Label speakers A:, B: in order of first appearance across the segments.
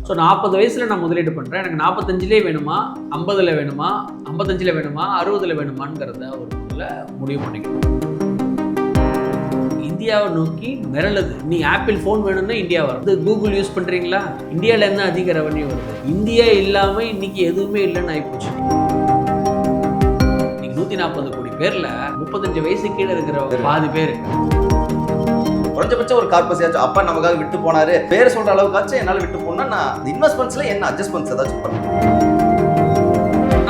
A: So 40 வயசில் நான் முதலீடு பண்ணுறேன், எனக்கு 45லே வேணுமா, 50ல் வேணுமா, 55ல் வேணுமா, 60ல் வேணுமாங்கிறத ஒரு முதல்ல முடிவு பண்ணிக்கணும். இந்தியாவை நோக்கி மிரளுது. நீ ஆப்பிள் ஃபோன் வேணும்னா இந்தியா வருது. கூகுள் யூஸ் பண்ணுறீங்களா, இந்தியாவில் என்ன அதிக ரெவன்யூ வருது. இந்தியா இல்லாமல் இன்னைக்கு எதுவுமே இல்லைன்னு ஆகிப்போச்சு. இன்னைக்கு 140 கோடி பேரில் 35 வயசு கீழே இருக்கிற பாதி பேர்.
B: குறைஞ்சபட்சம் ஒரு கார்பஸாச்சும் அப்பா நமக்காக விட்டு போனாரு பேர் சொல்ற அளவுக்காச்சும் என்னால் விட்டு போனா நான் இன்வெஸ்ட்மெண்ட்ஸ்ல என்ன அட்ஜஸ்ட்மெண்ட்ஸ் ஏதாச்சும் பண்ணுவேன்.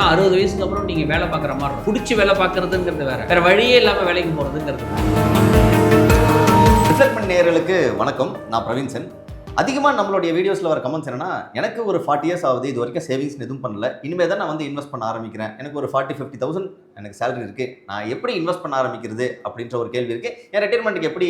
A: 60 வயசுக்கு அப்புறம் நீங்க வேலை பார்க்குற மாதிரி இருக்கும். பிடிச்சி வேலை பார்க்கறதுங்கிறது வேற வழியே இல்லாமல் வேலைக்கு போகிறதுங்கிறது.
B: ரிஃப்ளெக்ட்மெண்ட் நேயர்களுக்கு வணக்கம். நான் பிரவீன் சென். அதிகமாக நம்மளுடைய வீடியோஸில் வர கமெண்ட்ஸ் என்னன்னா, எனக்கு ஒரு 40 இயர்ஸ் ஆகுது, இது வரைக்கும் சேவிங்ஸ் எதுவும் பண்ணல, இனிமேல் தான் நான் வந்து இன்வெஸ்ட் பண்ண ஆரம்பிக்கிறேன், எனக்கு ஒரு 40-50,000 எனக்கு சேலரி இருக்குது, நான் எப்படி இன்வெஸ்ட் பண்ண ஆரம்பிக்கிறது அப்படின்ற ஒரு கேள்வி இருக்குது. என் ரிட்டைர்மெண்ட்டுக்கு எப்படி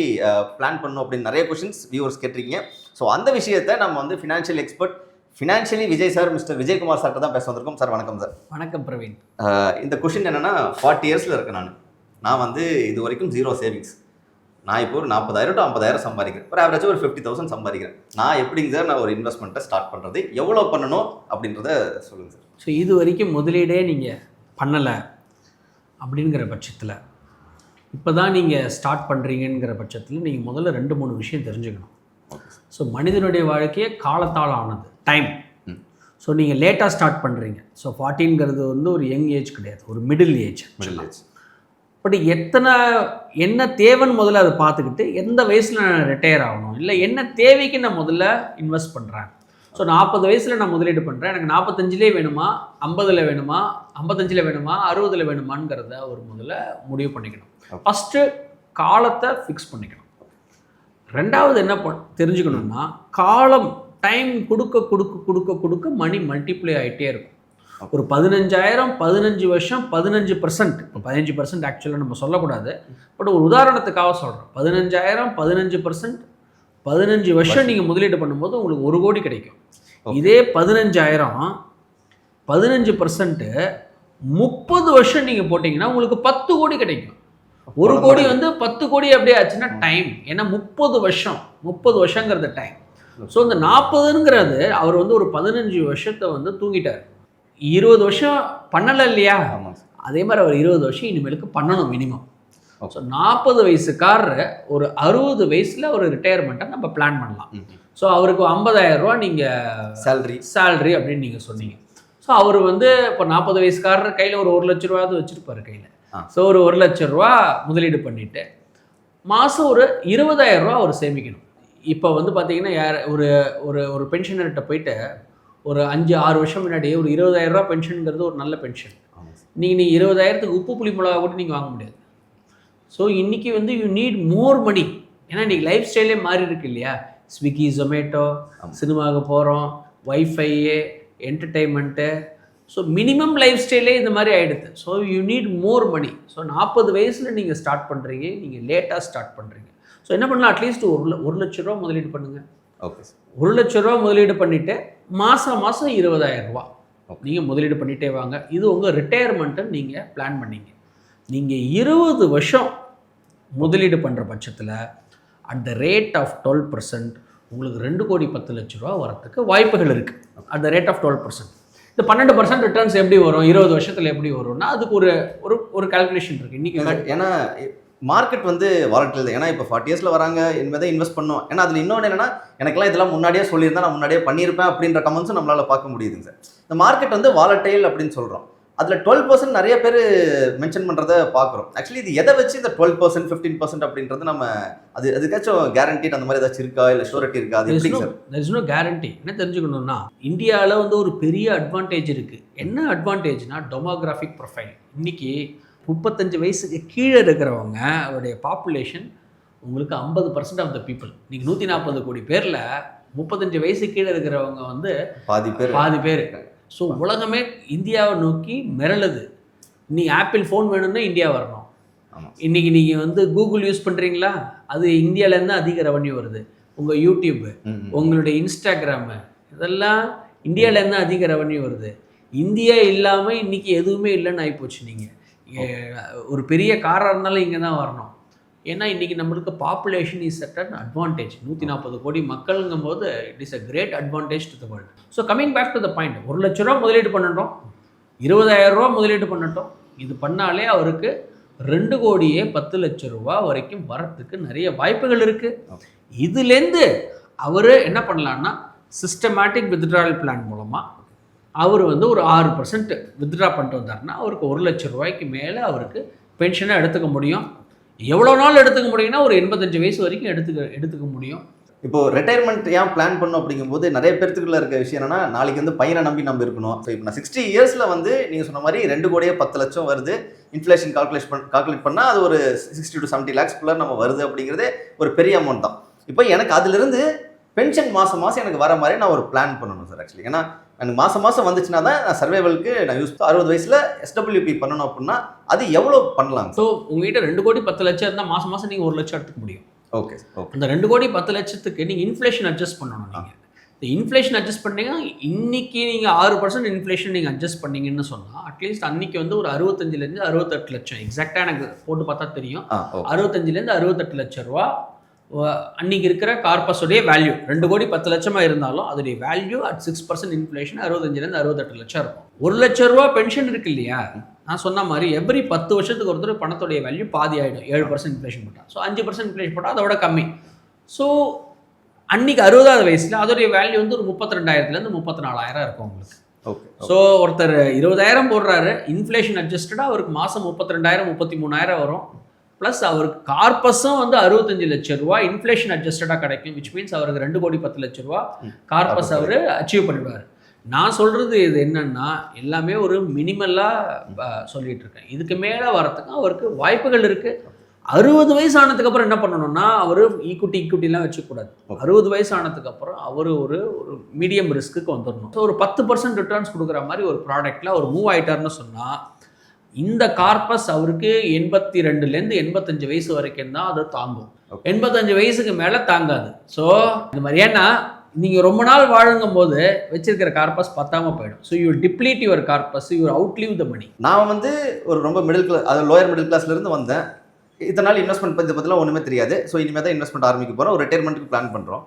B: பிளான் பண்ணணும் அப்படின்னு நிறைய கொஷின்ஸ் வியூவர்ஸ் கேட்டிருக்கீங்க. ஸோ அந்த விஷயத்தை நம்ம வந்து financial expert financially Vijay sir, mister Vijayakumar சார்கிட்ட தான் பேச வந்திருக்கோம். சார் வணக்கம். சார்
A: வணக்கம் பிரவீன்.
B: இந்த கொஷின் என்னென்னா, 40 இயர்ஸில் இருக்கேன் நான் வந்து இது வரைக்கும் 0 சேவிங்ஸ். நான் இப்போ ஒரு 40,000 to 50,000 சம்பாதிக்கிறேன், ஒரு ஆவரேஜாக ஒரு 50,000 சம்பாதிக்கிறேன். நான் எப்படிங்க சார் நான் ஒரு இன்வெஸ்ட்மெண்ட்டை ஸ்டார்ட் பண்ணுறது, எவ்வளோ பண்ணணும் அப்படின்றத சொல்லுங்கள் சார்.
A: ஸோ இது வரைக்கும் முதலீடே நீங்கள் பண்ணலை அப்படிங்கிற பட்சத்தில், இப்போ தான் நீங்கள் ஸ்டார்ட் பண்ணுறீங்கிற பட்சத்தில் நீங்கள் முதல்ல 2-3 விஷயம் தெரிஞ்சுக்கணும். ஸோ மனிதனுடைய வாழ்க்கையே காலத்தால் ஆனது, டைம். ஸோ நீங்கள் லேட்டாக ஸ்டார்ட் பண்ணுறீங்க. ஸோ 40ங்கிறது வந்து ஒரு யங் ஏஜ் கிடையாது, ஒரு மிடில் ஏஜ். பட் என்ன தேவைன்னு முதல்ல அதை பார்த்துக்கிட்டு எந்த வயசில் நான் ரிட்டையர் ஆகணும், இல்லை என்ன தேவைக்கு நான் முதல்ல இன்வெஸ்ட் பண்ணுறேன். ஸோ 40 வயசில் நான் முதலீடு பண்ணுறேன், எனக்கு 45லே வேணுமா, 50ல் வேணுமா, 55ல் வேணுமா, 60ல் வேணுமாங்கிறத ஒரு முதல்ல முடிவு பண்ணிக்கணும். ஃபஸ்ட்டு காலத்தை ஃபிக்ஸ் பண்ணிக்கணும். ரெண்டாவது என்ன தெரிஞ்சுக்கணும்னா, காலம் டைம் கொடுக்க கொடுக்க கொடுக்க கொடுக்க மணி மல்டிப்ளை ஆகிட்டே இருக்கும். ஒரு 15,000 15 வருஷம் 15%, இப்போ 15% ஆக்சுவலாக நம்ம சொல்லக்கூடாது, பட் ஒரு உதாரணத்துக்காக சொல்கிறோம். 15,000 15% 15 வருஷம் நீங்கள் முதலீடு பண்ணும்போது உங்களுக்கு 1 கோடி கிடைக்கும். இதே 15,000 15% 30 வருஷம் நீங்கள் போட்டிங்கன்னா உங்களுக்கு 10 கோடி கிடைக்கும். 1 கோடி வந்து 10 கோடி அப்படியே ஆச்சுன்னா டைம். ஏன்னா 30 வருஷங்கிறது டைம். ஸோ இந்த 40ங்கிறது அவர் வந்து ஒரு 15 வருஷத்தை வந்து தூங்கிட்டார். 20 வருஷம் பண்ணலை இல்லையா, அதே மாதிரி அவர் 20 வருஷம் இனிமேலுக்கு பண்ணணும் மினிமம். ஸோ 40 வயசுக்காரர் ஒரு 60 வயசில் ஒரு ரிட்டையர்மெண்ட்டை நம்ம பிளான் பண்ணலாம். ஸோ அவருக்கு 50,000 ரூபா நீங்கள் சேலரி அப்படின்னு நீங்கள் சொன்னீங்க. ஸோ அவர் வந்து இப்போ 40 வயசுக்காரர் கையில் ஒரு 1 லட்ச ரூபாவது வச்சுருப்பார் கையில். ஸோ ஒரு 1 லட்ச ரூபா முதலீடு பண்ணிவிட்டு மாதம் ஒரு 20,000 ரூபா அவர் சேமிக்கணும். இப்போ வந்து பார்த்தீங்கன்னா ஒரு ஒரு ஒரு பென்ஷனர்கிட்ட போயிட்டு ஒரு 5-6 வருஷம் முன்னாடி ஒரு 20,000 ரூபா பென்ஷனுங்கிறது ஒரு நல்ல பென்ஷன். நீங்கள் 20,000க்கு உப்பு புளி மிளகா கூட நீங்கள் வாங்க முடியாது. ஸோ இன்றைக்கி வந்து யூ நீட் மோர் மணி. ஏன்னா இன்றைக்கி லைஃப் ஸ்டைலே மாறி இருக்கு இல்லையா. ஸ்விக்கி, ஜொமேட்டோ, சினிமாவுக்கு போகிறோம், வைஃபையே, என்டர்டெயின்மெண்ட்டு. ஸோ மினிமம் லைஃப் ஸ்டைலே இந்த மாதிரி ஆகிடுது. So you need more money. So 40 வயசில் நீங்கள் ஸ்டார்ட் பண்ணுறீங்க, நீங்கள் லேட்டாக ஸ்டார்ட் பண்ணுறீங்க. ஸோ என்ன பண்ணலாம், அட்லீஸ்ட் 1 லட்ச ரூபா முதலீடு பண்ணுங்கள்.
B: ஓகே,
A: 1 லட்ச ரூபா முதலீடு பண்ணிவிட்டு மாதம் 20,000 ரூபா நீங்கள் முதலீடு பண்ணிகிட்டே வாங்க. இது உங்கள் ரிட்டையர்மெண்ட்டை நீங்கள் பிளான் பண்ணிங்க. நீங்கள் 20 வருஷம் முதலீடு பண்ணுற பட்சத்தில் அட் த ரேட் ஆஃப் 12% உங்களுக்கு 2 கோடி 10 லட்ச ரூபா வரத்துக்கு வாய்ப்புகள் இருக்குது. At the rate of 12%. இந்த 12% ரிட்டர்ன்ஸ் எப்படி வரும், 20 வருஷத்தில் எப்படி வரும்னா அதுக்கு ஒரு கால்குலேஷன் இருக்குது. இன்றைக்கி
B: ஏன்னா மார்க்கெட் வந்து வாலட்டில். ஏன்னா இப்போ 40 இயர்ஸில் வராங்க, இனிமேல் இன்வெஸ்ட் பண்ணோம். ஏன்னா அதில் இன்னொன்று என்னென்னா, எனக்குலாம் இதெல்லாம் முன்னாடியே சொல்லியிருந்தா நான் முன்னாடியே பண்ணியிருப்பேன் அப்படின்ற கமெண்ட்ஸும் நம்மளால் பார்க்க முடியுதுங்க சார். இந்த மார்க்கெட் வந்து வாலட்டைல் அப்படின்னு சொல்கிறோம். அதில் 12% நிறைய பேர் மென்ஷன் பண்ணுறத பார்க்குறோம். ஆக்சுவலி இது எதை வச்சு இந்த 12% 15% அப்படின்றது நம்ம அதுக்காச்சும் கேரண்டிட் அந்த மாதிரி ஏதாச்சும் இருக்கா, இல்லை ஷூரிட்டி இருக்கா? அது எப்படி sir?
A: There is no guarantee. என்ன தெரிஞ்சுக்கணும்னா, இந்தியாவில் வந்து ஒரு பெரிய அட்வான்டேஜ் இருக்குது. என்ன அட்வான்டேஜ்னா டெமோகிராஃபிக் ப்ரொஃபைல். இன்றைக்கி 35 வயசுக்கு கீழே இருக்கிறவங்க அவருடைய பாப்புலேஷன் உங்களுக்கு 50% ஆஃப் த பீப்புள். நீங்கள் 140 கோடி பேரில் 35 வயசு கீழே இருக்கிறவங்க வந்து பாதி பேர். ஸோ உலகமே இந்தியாவை நோக்கி மிரளுது. நீ ஆப்பிள் ஃபோன் வேணும்னா இந்தியா வரணும். இன்றைக்கி நீங்கள் வந்து கூகுள் யூஸ் பண்ணுறீங்களா, அது இந்தியாவிலேருந்து அதிக ரெவன்யூ வருது. உங்கள் யூடியூப்பு, உங்களுடைய இன்ஸ்டாகிராமு, இதெல்லாம் இந்தியாவிலேருந்து அதிக ரெவன்யூ வருது. இந்தியா இல்லாமல் இன்றைக்கி எதுவுமே இல்லைன்னு ஆகிப்போச்சு. நீங்கள் ஒரு பெரிய காராக இருந்தாலும் இங்கே தான் வரணும். ஏன்னா இன்றைக்கி நம்மளுக்கு population is at an advantage. 140 கோடி மக்களுங்கும் போது it is a great advantage to the world. So coming back to the point, 1 லட்ச ரூபா முதலீடு பண்ணட்டும், 20,000 ரூபா முதலீடு பண்ணட்டும், இது பண்ணாலே அவருக்கு 2 கோடியே 10 லட்ச ரூபா வரைக்கும் வரத்துக்கு நிறைய வாய்ப்புகள் இருக்குது. இதுலேருந்து அவர் என்ன பண்ணலான்னா சிஸ்டமேட்டிக் வித்ட்ராயல் பிளான் மூலமாக அவர் வந்து ஒரு 6% வித்ட்ரா பண்ணிட்டு வந்தாருன்னா அவருக்கு 1 லட்ச ரூபாய்க்கு மேலே அவருக்கு பென்ஷனை எடுத்துக்க முடியும். எவ்வளோ நாள் எடுத்துக்க முடியும்னா ஒரு 85 வயசு வரைக்கும் எடுத்துக்க முடியும்.
B: இப்போ ரிட்டையர்மெண்ட் ஏன் பிளான் பண்ணும் அப்படிங்கும்போது நிறைய பேர்த்துக்குள்ள இருக்க விஷயம் என்னன்னா, நாளைக்கு வந்து பையனை நம்பி நம்ம இருக்கணும். ஸோ இப்போ நான் 60 இயர்ஸில் வந்து நீங்கள் சொன்ன மாதிரி 2 கோடியே 10 லட்சம் வருது, இன்ஃப்ளேஷன் கால்குலேட் பண்ணால் அது ஒரு 60 to 70 lakhs நம்ம வருது அப்படிங்கிறதே ஒரு பெரிய அமௌண்ட் தான். இப்போ எனக்கு அதிலிருந்து பென்ஷன் மாதம் எனக்கு வர மாதிரி நான் ஒரு பிளான் பண்ணணும் சார். ஆக்சுவலி ஏன்னா எனக்கு மாதம் வந்துச்சுன்னா தான் நான் சர்வைவலுக்கு நான் யூஸ் 60 வயசில் SWP பண்ணணும் அப்படின்னா அது எவ்வளோ பண்ணலாம்?
A: ஸோ உங்கள்கிட்ட 2 கோடி 10 லட்சம் இருந்தால் மாதம் நீங்கள் 1 லட்சம் எடுத்துக்க முடியும்.
B: ஓகே.
A: அந்த 2 கோடி 10 லட்சத்துக்கு நீங்கள் இன்ஃப்ளேஷன் அட்ஜஸ்ட் பண்ணணும். நீங்கள் இந்த இன்ஃப்ளேஷன் அட்ஜஸ்ட் பண்ணீங்கன்னா இன்னைக்கு நீங்கள் 6% இன்ஃப்ளேஷன் நீங்கள் அட்ஜஸ்ட் பண்ணீங்கன்னு சொன்னால் அட்லீஸ்ட் அன்னைக்கு வந்து ஒரு 65 to 68 லட்சம், எக்ஸாக்டாக எனக்கு போட்டு பார்த்தா தெரியும், 65 to 68 லட்சம் ரூபா அன்றைக்கி இருக்கிற கார்பஸோடைய வேல்யூ. 2 கோடி 10 லட்சமாக இருந்தாலும் அதோடைய வேல்யூ அட் 6% இன்ஃப்ளேஷன் 65 to 68 லட்சம் இருக்கும். 1 லட்ச ரூபா பென்ஷன் இருக்கு இல்லையா, நான் சொன்ன மாதிரி எவ்ரி 10 வருஷத்துக்கு ஒருத்தர் பணத்தோடைய வேல்யூ பாதி ஆகிடும். 7% இன்ஃப்ளேஷன் போட்டால், ஸோ 5% இன்ஃப்ளேஷன் போட்டால் அதோட கம்மி. ஸோ அன்றைக்கி 60வது வயசில் அதோடைய வேல்யூ வந்து ஒரு 32,000 to 34,000 இருக்கும் உங்களுக்கு.
B: ஓகே.
A: ஸோ ஒருத்தர் 20,000 போடுறாரு, இன்ஃப்ளேஷன் அட்ஜஸ்டடாக அவருக்கு மாதம் 32,000 33,000 வரும். ப்ளஸ் அவருக்கு கார்பஸும் வந்து 65 லட்சம் ரூபா இன்ஃப்ளேஷன் அட்ஜஸ்டடாக கிடைக்கும். விச் மீன்ஸ் அவருக்கு 2 கோடி 10 லட்சம் ரூபா கார்பஸ் அவர் அச்சீவ் பண்ணிடுவார். நான் சொல்கிறது இது என்னென்னா எல்லாமே ஒரு மினிமலாக சொல்லிகிட்டு இருக்கேன். இதுக்கு மேலே வரத்துக்கு அவருக்கு வாய்ப்புகள் இருக்குது. 60 வயசு ஆனதுக்கப்புறம் என்ன பண்ணணும்னா அவர் ஈக்குட்டிலாம் வச்சுக்கூடாது. 60 வயசு ஆனதுக்கப்புறம் அவர் ஒரு மீடியம் ரிஸ்க்கு வந்துடணும். ஸோ ஒரு 10% ரிட்டர்ன்ஸ் கொடுக்குற மாதிரி ஒரு ப்ராடக்டில் அவர் மூவ் ஆகிட்டார்னு சொன்னால் இந்த கார்பஸ் அவருக்கு 82லேருந்து 85 வயசு வரைக்கும் தான் அது தாங்கும். 85 வயசுக்கு மேலே தாங்காது. ஸோ இந்த மாதிரி ஏன்னா நீங்கள் ரொம்ப நாள் வாழுங்கும் போது வச்சிருக்கிற கார்பஸ் பத்தாம போயிடும். So you deplete your corpus, you outleave the money.
B: நான் வந்து ஒரு ரொம்ப மிடில் கிளாஸ், அது லோயர் மிடில் கிளாஸ்லேருந்து வந்தேன். இதனால் இன்வெஸ்ட்மெண்ட் பற்றிலாம் ஒன்றுமே தெரியாது. ஸோ இனிமேல் தான் இன்வெஸ்ட்மெண்ட் ஆரம்பிக்க போகிறோம். ஒரு ரிட்டையர்மெண்ட்டுக்கு பிளான் பண்ணுறோம்.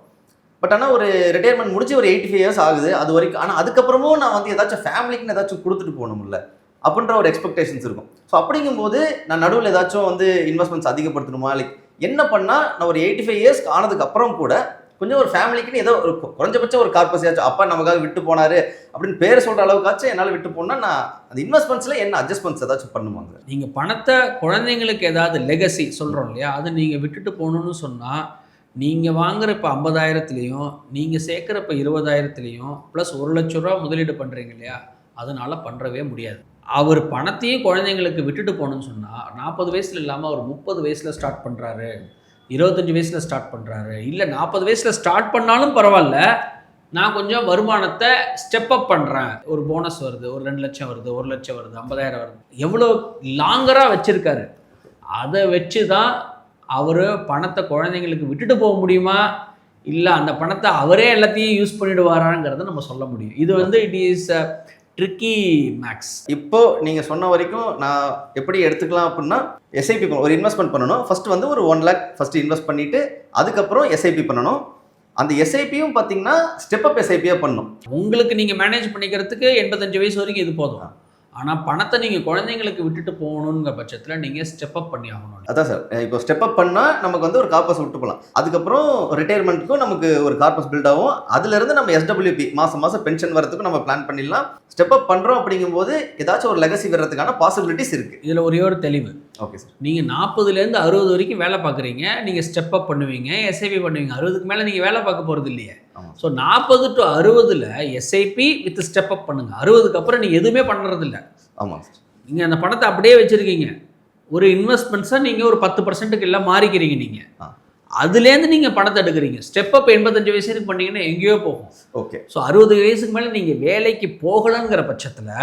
B: பட் ஆனால் ஒரு ரிட்டையர்மெண்ட் முடிச்சு ஒரு 85 இயர்ஸ் ஆகுது அது வரைக்கும். ஆனால் அதுக்கப்புறமும் நான் வந்து ஏதாச்சும் ஃபேமிலிக்குன்னு ஏதாச்சும் கொடுத்துட்டு போகணும்ல அப்படின்ற ஒரு எக்ஸ்பெக்டேஷன்ஸ் இருக்கும். ஸோ அப்படிங்கும்போது நான் நடுவில் ஏதாச்சும் வந்து இன்வெஸ்ட்மெண்ட்ஸ் அதிகப்படுத்தணுமா, லைக் என்ன பண்ணால் நான் ஒரு 85 இயர்ஸ்க்கு ஆனதுக்கு அப்புறம் கூட கொஞ்சம் ஒரு ஃபேமிலிக்குன்னு ஏதோ ஒரு குறைஞ்சபட்சம் ஒரு கார்பஸ் ஏதாச்சும் அப்பா நமக்காக விட்டு போனார் அப்படின்னு பேர் சொல்கிற அளவுக்காச்சும் என்னால் விட்டு போனால் நான் அந்த இன்வெஸ்ட்மெண்ட்ஸில் என்ன அட்ஜஸ்ட்மெண்ட்ஸ் ஏதாச்சும் பண்ணுவாங்க?
A: நீங்கள் பணத்தை குழந்தைங்களுக்கு ஏதாவது லெகசி சொல்கிறோம் இல்லையா, அதை நீங்கள் விட்டுட்டு போகணுன்னு சொன்னால் நீங்கள் வாங்குற இப்போ 50,000லேயும் நீங்கள் சேர்க்குற இப்போ 20,000லேயும் ப்ளஸ் 1 லட்ச ரூபா முதலீடு பண்ணுறீங்க இல்லையா, அதனால் பண்ணுறவே முடியாது. அவர் பணத்தையும் குழந்தைங்களுக்கு விட்டுட்டு போகணுன்னு சொன்னால் 40 வயசில் இல்லாமல் அவர் 30 வயசில் ஸ்டார்ட் பண்ணுறாரு, 25 வயசில் ஸ்டார்ட் பண்ணுறாரு, இல்லை 40 வயசில் ஸ்டார்ட் பண்ணாலும் பரவாயில்ல, நான் கொஞ்சம் வருமானத்தை ஸ்டெப் அப் பண்ணுறேன், ஒரு போனஸ் வருது, ஒரு 2 லட்சம் வருது, 1 லட்சம் வருது, 50,000 வருது, எவ்வளோ லாங்கராக வச்சுருக்காரு, அதை வச்சு தான் அவர் பணத்தை குழந்தைங்களுக்கு விட்டுட்டு போக முடியுமா, இல்லை அந்த பணத்தை அவரே எல்லாத்தையும் யூஸ் பண்ணிடுவாராங்கிறத நம்ம சொல்ல முடியும். இது வந்து இட் இஸ் ட்ரிக்கி மேக்ஸ்.
B: இப்போ நீங்கள் சொன்ன வரைக்கும் நான் எப்படி எடுத்துக்கலாம் அப்படின்னா எஸ்ஐபி ஒரு இன்வெஸ்ட்மெண்ட் பண்ணணும். ஃபர்ஸ்ட் வந்து ஒரு 1 lakh ஃபர்ஸ்ட் இன்வெஸ்ட் பண்ணிட்டு அதுக்கப்புறம் எஸ்ஐபி பண்ணணும். அந்த எஸ்ஐபியும் பார்த்தீங்கன்னா ஸ்டெப் அப் எஸ்ஐபியாக பண்ணணும்.
A: உங்களுக்கு நீங்கள் மேனேஜ் பண்ணிக்கிறதுக்கு 85 வயசு வரைக்கும் இது போதும். ஆனால் பணத்தை நீங்கள் குழந்தைங்களுக்கு விட்டுட்டு போகணுங்கிற பட்சத்தில் நீங்கள் ஸ்டெப் அப் பண்ணி ஆகணும்.
B: அதான் சார், இப்போ ஸ்டெப் அப் பண்ணால் நமக்கு வந்து ஒரு கார்பஸ் விட்டு போகலாம். அதுக்கப்புறம் ரிட்டையர்மெண்ட்டுக்கும் நமக்கு ஒரு கார்பஸ் பில்ட் ஆகும். அதுலேருந்து நம்ம SWP மாதம் பென்ஷன் வரதுக்கும் நம்ம பிளான் பண்ணிடலாம். ஸ்டெப் அப் பண்ணுறோம் அப்படிங்கும்போது ஏதாச்சும் ஒரு லெகசி வர்றதுக்கான பாசிபிலிட்டிஸ் இருக்குது.
A: இதில் ஒரே ஒரு தெளிவு.
B: ஓகே சார்,
A: நீங்கள் 40லேருந்து 60 வரைக்கும் வேலை பார்க்குறீங்க, நீங்கள் ஸ்டெப் அப் பண்ணுவீங்க, எஸ்ஐபி பண்ணுவீங்க. 60க்கு மேலே நீங்கள் வேலை பார்க்க போகிறது இல்லையே. ஸோ 40 to 60ல் எஸ்ஐபி வித் ஸ்டெப் அப் பண்ணுங்கள். 60க்கு அப்புறம் நீங்கள் எதுவுமே பண்ணுறது இல்லை.
B: ஆமாம் சார்,
A: நீங்கள் அந்த பணத்தை அப்படியே வச்சுருக்கீங்க. ஒரு இன்வெஸ்ட்மெண்ட்ஸாக நீங்கள் ஒரு 10%க்கு எல்லாம் மாறிக்கிறீங்க. நீங்கள் அதுலேருந்து நீங்கள் பணத்தை எடுக்கிறீங்க. ஸ்டெப் அப் 85 வயசுக்கு பண்ணீங்கன்னா எங்கேயோ போகும்.
B: ஓகே.
A: ஸோ 60 வயசுக்கு மேலே நீங்கள் வேலைக்கு போகலங்கிற பட்சத்தில்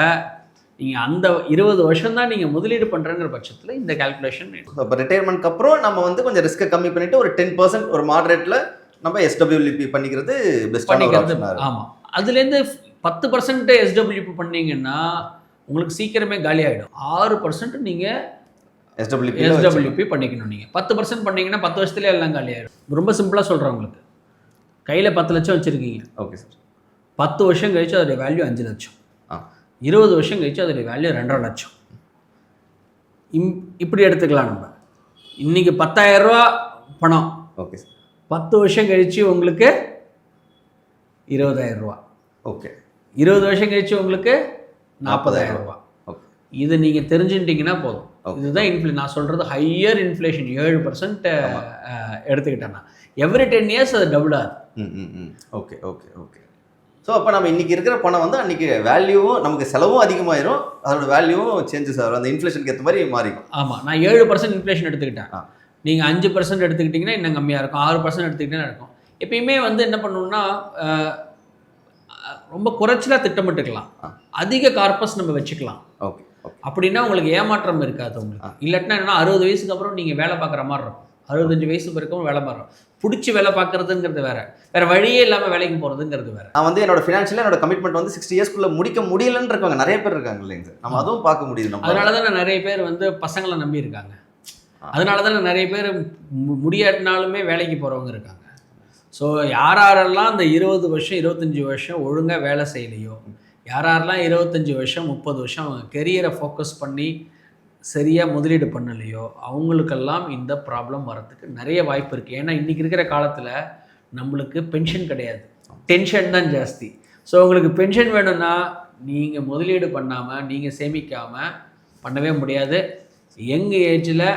A: நீங்கள் அந்த 20 வருஷம் தான் நீங்கள் முதலீடு பண்ணுறங்கிற பட்சத்தில் இந்த கால்குலேஷன்.
B: இப்போ ரிட்டையர்மெண்ட்க்கு அப்புறம் நம்ம வந்து கொஞ்சம் ரிஸ்க்கை கம்மி பண்ணிவிட்டு ஒரு 10% ஒரு மாடரேட்டில் நம்ம SWP பண்ணிக்கிறது பெஸ்ட்டான ஒரு ஆப்ஷனா இருக்கு.
A: ஆமாம், அதுலேருந்து 10% SWP பண்ணீங்கன்னா உங்களுக்கு சீக்கிரமே காலி ஆகிடும். 6% நீங்கள்
B: SWP
A: பண்ணிக்கணும். நீங்கள் 10% பண்ணீங்கன்னா 10 வருஷத்துலேயே எல்லாம் காலியாயிடும். ரொம்ப சிம்பிளாக சொல்கிறேன், உங்களுக்கு கையில் 10 லட்சம் வச்சுருக்கீங்க.
B: Okay sir.
A: 10 வருஷம் கழிச்சு அதோடைய வேல்யூ 5 லட்சம். 20 வருஷம் கழிச்சு அதோடைய வேல்யூ 2.5 லட்சம். இப்படி எடுத்துக்கலாம். நம்ம இன்றைக்கி 10,000 ரூபா பணம்.
B: Okay sir.
A: 10 வருஷம் கழிச்சு உங்களுக்கு 20,000 ரூபா.
B: ஓகே.
A: 20 வருஷம் கழிச்சு உங்களுக்கு 40,000 ரூபா. இது நீங்கள் தெரிஞ்சுட்டிங்கன்னா போதும். இதுதான் நான் சொல்கிறது ஹையர் இன்ஃப்ளேஷன் 7% எடுத்துக்கிட்டேன்னா எவ்ரி 10 இயர்ஸ் அது டபுள் ஆகுது.
B: Okay okay okay. ஸோ அப்போ நம்ம இன்றைக்கி இருக்கிற பணம் வந்து அன்றைக்கி வேல்யூவும் நமக்கு செலவும் அதிகமாயிரும், அதோட வேல்யூவும் சேஞ்சஸ் ஆகும், அந்த இன்ஃப்ளேஷனுக்கு ஏற்ற மாதிரி மாறிடும்.
A: ஆமாம், நான் 7% இன்ஃப்ளேஷன் எடுத்துக்கிட்டேன். நீங்கள் 5% எடுத்துக்கிட்டிங்கன்னா இன்னும் கம்மியாக இருக்கும், 6% எடுத்துக்கிட்டேன்னா இருக்கும். எப்பயுமே வந்து என்ன பண்ணணும்னா ரொம்ப குறைச்சலாக திட்டமிட்டுக்கலாம், அதிக கார்பஸ் நம்ம வச்சுக்கலாம்.
B: ஓகே.
A: அப்படின்னா உங்களுக்கு ஏமாற்றம் இருக்காது உங்களுக்கு. இல்லாட்டினா என்னன்னா 60 வயசுக்கு அப்புறம் நீங்கள் வேலை பார்க்குற மாதிரி இருக்கும், 65 வயசு வரைக்கும் வேலை பார்க்குறோம். பிடிச்சி வேலை பார்க்குறதுங்கிறது வேற வழியே இல்லாமல் வேலைக்கு போகிறதுங்கிறது வேறு.
B: நான் வந்து என்னோட ஃபினான்ஷியலாக என்னோட கமிட்மெண்ட் வந்து 60 இயர்ஸ்க்குள்ளே முடிக்க முடியலன்னு இருக்கவங்க நிறைய பேர் இருக்காங்க இல்லைங்க சார். நம்ம அதுவும் பார்க்க முடியுது.
A: அதனால தான் நிறைய பேர் வந்து பசங்களை நம்பி இருக்காங்க. அதனால தான் நிறைய பேர் முடியாட்டினாலுமே வேலைக்கு போகிறவங்க இருக்காங்க. ஸோ யாரெல்லாம் அந்த 20 வருஷம் 25 வருஷம் ஒழுங்காக வேலை செய்யலையோ, யாரெல்லாம் 25 வருஷம் 30 வருஷம் அவங்க கெரியரை ஃபோக்கஸ் பண்ணி சரியாக முதலீடு பண்ணலையோ அவங்களுக்கெல்லாம் இந்த ப்ராப்ளம் வரத்துக்கு நிறைய வாய்ப்பு இருக்குது. ஏன்னா இன்றைக்கி இருக்கிற காலத்தில் நம்மளுக்கு பென்ஷன் கிடையாது, டென்ஷன் தான் ஜாஸ்தி. ஸோ உங்களுக்கு பென்ஷன் வேணும்னா நீங்கள் முதலீடு பண்ணாமல் நீங்கள் சேமிக்காமல் பண்ணவே முடியாது. யங் ஏஜில்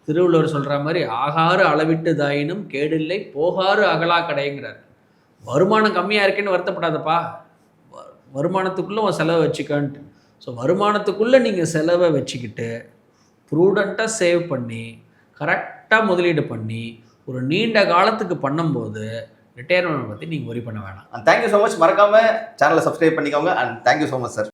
A: திருவள்ளுவர் சொல்கிற மாதிரி ஆகாறு அளவிட்டு தாயினும் கேடில்லை போகாறு அகலா கடைங்கிறார். வருமானம் கம்மியாக இருக்குன்னு வருத்தப்படாதப்பா, வருமானத்துக்குள்ளே உன் செலவை வச்சுக்கன்ட்டு. ஸோ வருமானத்துக்குள்ளே நீங்கள் செலவை வச்சுக்கிட்டு ப்ரூடண்ட்டாக சேவ் பண்ணி கரெக்டாக முதலீடு பண்ணி ஒரு நீண்ட காலத்துக்கு பண்ணும்போது ரிட்டையர்மெண்ட் பற்றி நீங்கள் ஒரி பண்ண வேணாம்.
B: Thank you so much. மறக்காமல் சேனலை சப்ஸ்கிரைப் பண்ணிக்கோங்க. And thank you so much sir.